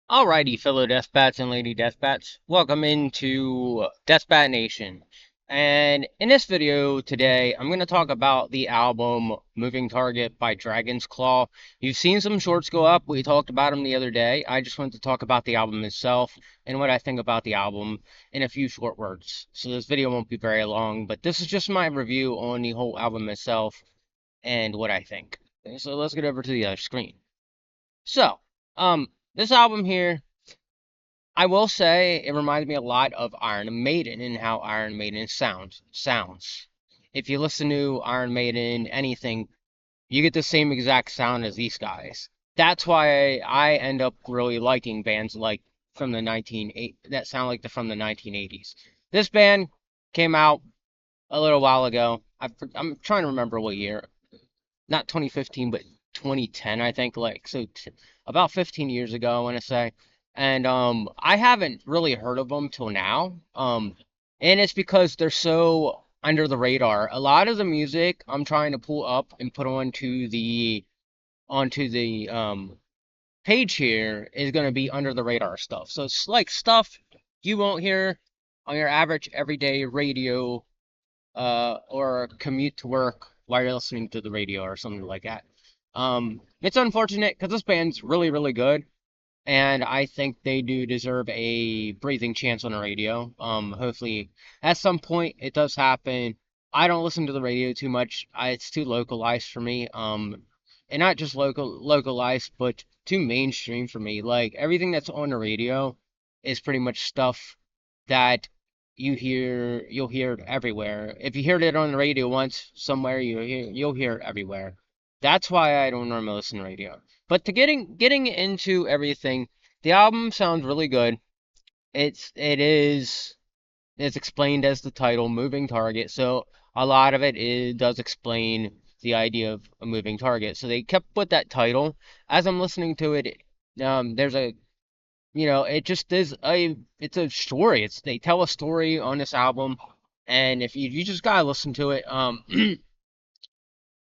Alrighty, fellow Deathbats and Lady Deathbats, welcome into Deathbat Nation. And in this video today, I'm going to talk about the album Moving Target by DragonsClaw. You've seen some shorts go up. We talked about them the other day. I just want to talk about the album itself and what I think about the album in a few short words. So this video won't be very long, but this is just my review on the whole album itself and what I think. Okay, so let's get over to the other screen. So, this album here, I will say it reminds me a lot of Iron Maiden and how Iron Maiden sounds. If you listen to Iron Maiden, anything, you get the same exact sound as these guys. That's why I end up really liking bands like from the 1980 that sound like they're from the 1980s. This band came out a little while ago. I'm trying to remember what year. Not 2015, but 2010, I think. Like so, about 15 years ago, I want to say. And I haven't really heard of them till now. And it's because they're so under the radar. A lot of the music I'm trying to pull up and put onto the page here is going to be under the radar stuff. So it's like stuff you won't hear on your average everyday radio or commute to work while you're listening to the radio or something like that. It's unfortunate because this band's really, really good, and I think they do deserve a breathing chance on the radio. Hopefully, at some point it does happen. I don't listen to the radio too much. It's too localized for me. And not just localized, but too mainstream for me. Like everything that's on the radio is pretty much stuff that you'll hear it everywhere. If you heard it on the radio once somewhere, you'll hear it everywhere. That's why I don't normally listen to radio. But to getting into everything, the album sounds really good. It's explained as the title, Moving Target. So a lot of it does explain the idea of a moving target. So they kept with that title. As I'm listening to it, there's a it just is it's a story. They tell a story on this album, and if you just gotta listen to it,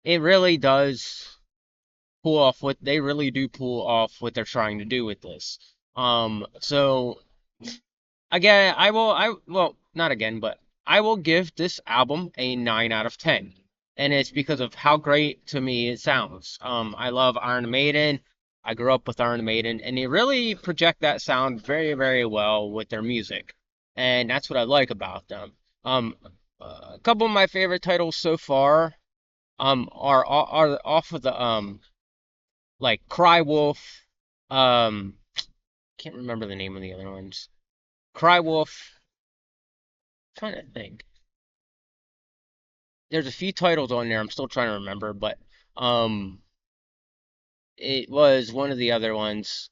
it really does pull off what they really do pull off what they're trying to do with this. So again, well, not again, but I will give this album a 9 out of 10. And it's because of how great to me it sounds. I love Iron Maiden. I grew up with Iron Maiden, and they really project that sound very, very well with their music. And that's what I like about them. Um, a couple of my favorite titles so far are off of the like Cry Wolf. Can't remember the name of the other ones. Cry Wolf. Trying to think. There's a few titles on there I'm still trying to remember, but um, it was one of the other ones.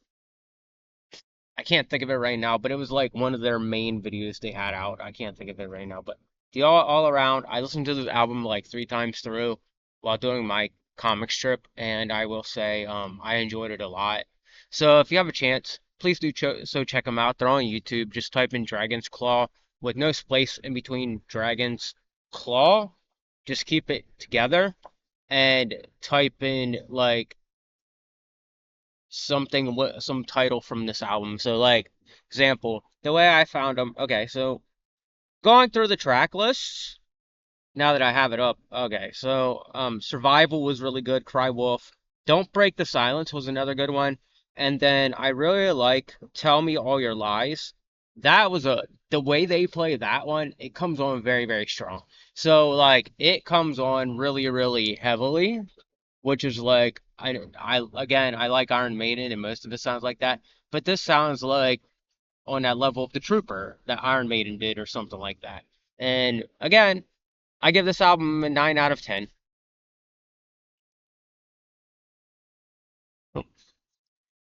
I can't think of it right now, but it was like one of their main videos they had out. I can't think of it right now, but the all around, I listened to this album like 3 times through while doing my comic strip, and I will say I enjoyed it a lot. So if you have a chance, please do check them out. They're on YouTube. Just type in Dragon's Claw with no space in between Dragon's Claw. Just keep it together and type in like something some title from this album. So like example, the way I found them. Okay, so going through the track lists now that I have it up. Okay, so Survival was really good. Cry Wolf. Don't Break the Silence was another good one. And then I really like Tell Me All Your Lies. That was the way they play that one, it comes on very, very strong. So like it comes on really, really heavily, which is like I again I like Iron Maiden and most of it sounds like that, but this sounds like on that level of the Trooper that Iron Maiden did or something like that. And again, I give this album a 9 out of 10.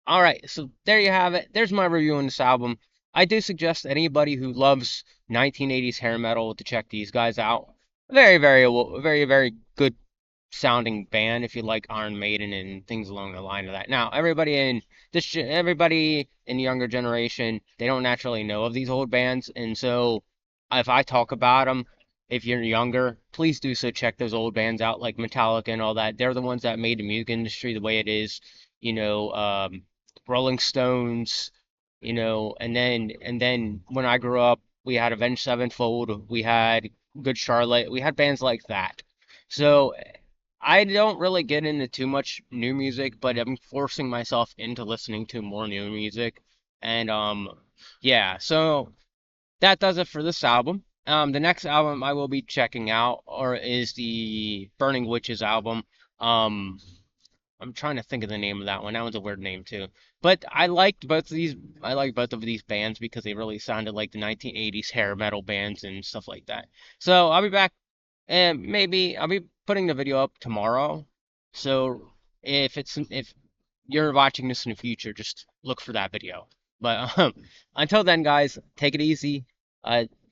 All right, so there you have it. There's my review on this album. I do suggest anybody who loves 1980s hair metal to check these guys out. Very, very, very, very good sounding band if you like Iron Maiden and things along the line of that. Now, everybody in the younger generation, they don't naturally know of these old bands, and so if I talk about them, if you're younger, please do so check those old bands out like Metallica and all that. They're the ones that made the music industry the way it is. You know, Rolling Stones, and then when I grew up, we had Avenged Sevenfold, we had Good Charlotte, we had bands like that. So I don't really get into too much new music, but I'm forcing myself into listening to more new music. And yeah, so that does it for this album. The next album I will be checking out or is the Burning Witches album. Um, I'm trying to think of the name of that one. That one's a weird name too. But I liked both of these. I like both of these bands because they really sounded like the 1980s hair metal bands and stuff like that. So I'll be back, and maybe I'll be putting the video up tomorrow. So if you're watching this in the future, just look for that video. But until then, guys, take it easy,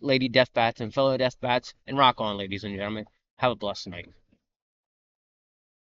Lady Deathbats and fellow Deathbats, and rock on, ladies and gentlemen. Have a blessed night.